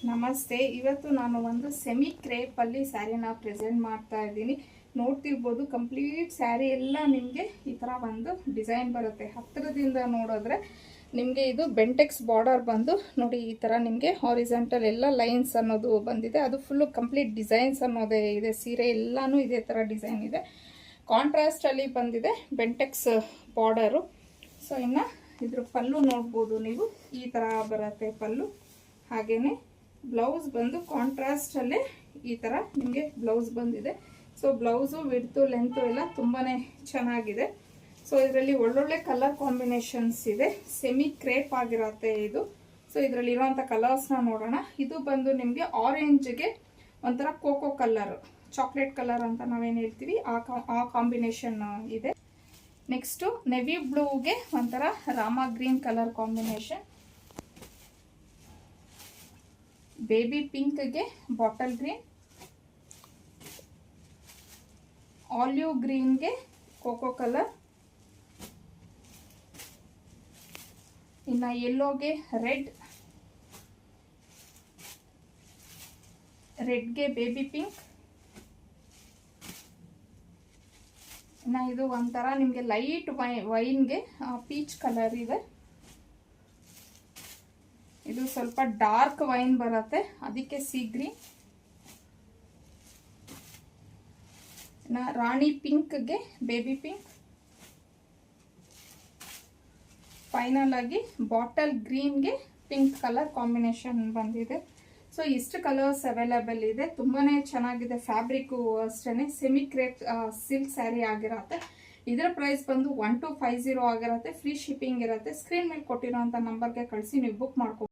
ನಮಸ್ತೆ. ಇವತ್ತು ನಾನು ಒಂದು ಸೆಮಿ ಕ್ರೇಪಲ್ಲಿ ಸ್ಯಾರಿನ ಪ್ರೆಸೆಂಟ್ ಮಾಡ್ತಾ ಇದ್ದೀನಿ. ನೋಡ್ತಿರ್ಬೋದು, ಕಂಪ್ಲೀಟ್ ಸ್ಯಾರಿ ಎಲ್ಲ ನಿಮಗೆ ಈ ಥರ ಒಂದು ಡಿಸೈನ್ ಬರುತ್ತೆ. ಹತ್ತಿರದಿಂದ ನೋಡಿದ್ರೆ ನಿಮಗೆ ಇದು ಬೆಂಟೆಕ್ಸ್ ಬಾರ್ಡರ್ ಬಂದು ನೋಡಿ, ಈ ಥರ ನಿಮಗೆ ಹಾರಿಜಾಂಟಲ್ ಎಲ್ಲ ಲೈನ್ಸ್ ಅನ್ನೋದು ಬಂದಿದೆ. ಅದು ಫುಲ್ಲು ಕಂಪ್ಲೀಟ್ ಡಿಸೈನ್ಸ್ ಅನ್ನೋದೇ ಇದೆ. ಸೀರೆ ಎಲ್ಲನೂ ಇದೇ ಥರ ಡಿಸೈನ್ ಇದೆ. ಕಾಂಟ್ರಾಸ್ಟಲ್ಲಿ ಬಂದಿದೆ ಬೆಂಟೆಕ್ಸ್ ಬಾರ್ಡರು. ಸೊ ಇನ್ನು ಇದ್ರ ಪಲ್ಲು ನೋಡ್ಬೋದು ನೀವು, ಈ ಥರ ಬರುತ್ತೆ ಪಲ್ಲು. ಹಾಗೆಯೇ ಬ್ಲೌಸ್ ಬಂದು ಕಾಂಟ್ರಾಸ್ಟಲ್ಲೇ ಈ ಥರ ನಿಮಗೆ ಬ್ಲೌಸ್ ಬಂದಿದೆ. ಸೊ ಬ್ಲೌಸು ವಿಡ್ತು ಲೆಂತು ಎಲ್ಲ ತುಂಬಾ ಚೆನ್ನಾಗಿದೆ. ಸೊ ಇದರಲ್ಲಿ ಒಳ್ಳೊಳ್ಳೆ ಕಲರ್ ಕಾಂಬಿನೇಷನ್ಸ್ ಇದೆ. ಸೆಮಿ ಕ್ರೇಪ್ ಆಗಿರುತ್ತೆ ಇದು. ಸೊ ಇದರಲ್ಲಿ ಇರೋವಂಥ ಕಲರ್ಸ್ನ ನೋಡೋಣ. ಇದು ಬಂದು ನಿಮಗೆ ಆರೆಂಜ್ಗೆ ಒಂಥರ ಕೋಕೋ ಕಲರ್, ಚಾಕ್ಲೇಟ್ ಕಲರ್ ಅಂತ ನಾವೇನು ಹೇಳ್ತೀವಿ, ಆ ಕಾಂಬಿನೇಷನ್ ಇದೆ. ನೆಕ್ಸ್ಟು ನೆವಿ ಬ್ಲೂಗೆ ಒಂಥರ ರಾಮ ಗ್ರೀನ್ ಕಲರ್ ಕಾಂಬಿನೇಷನ್, ಬೇಬಿ ಪಿಂಕ್ಗೆ ಬಾಟಲ್ ಗ್ರೀನ್, ಆಲಿವ್ ಗ್ರೀನ್ಗೆ ಕೋಕೋ ಕಲರ್, ಇನ್ನು ಯೆಲ್ಲೋಗೆ ರೆಡ್, ರೆಡ್ಗೆ ಬೇಬಿ ಪಿಂಕ್, ಇನ್ನು ಇದು ಒಂಥರ ನಿಮಗೆ ಲೈಟ್ ವೈನ್ಗೆ ಪೀಚ್ ಕಲರ್ ಇದೆ. ಇದು ಸ್ವಲ್ಪ ಡಾರ್ಕ್ ವೈನ್ ಬರುತ್ತೆ, ಅದಕ್ಕೆ ಸಿ ಗ್ರೀನ್. ರಾಣಿ ಪಿಂಕ್ಗೆ ಬೇಬಿ ಪಿಂಕ್, ಫೈನಲ್ ಆಗಿ ಬಾಟಲ್ ಗ್ರೀನ್ಗೆ ಪಿಂಕ್ ಕಲರ್ ಕಾಂಬಿನೇಷನ್ ಬಂದಿದೆ. ಸೊ ಇಷ್ಟು ಕಲರ್ಸ್ ಅವೈಲೇಬಲ್ ಇದೆ. ತುಂಬಾ ಚೆನ್ನಾಗಿದೆ. ಫ್ಯಾಬ್ರಿಕ್ಕು ಅಷ್ಟೇ ಸೆಮಿ ಕ್ರೇಪ್ ಸಿಲ್ಕ್ ಸ್ಯಾರಿ ಆಗಿರುತ್ತೆ. ಇದರ ಪ್ರೈಸ್ ಬಂದು 1250 ಆಗಿರುತ್ತೆ. ಫ್ರೀ ಶಿಪ್ಪಿಂಗ್ ಇರುತ್ತೆ. ಸ್ಕ್ರೀನ್ ಮೇಲೆ ಕೊಟ್ಟಿರೋಂಥ ನಂಬರ್ಗೆ ಕಳಿಸಿ ನೀವು ಬುಕ್ ಮಾಡ್ಕೊ.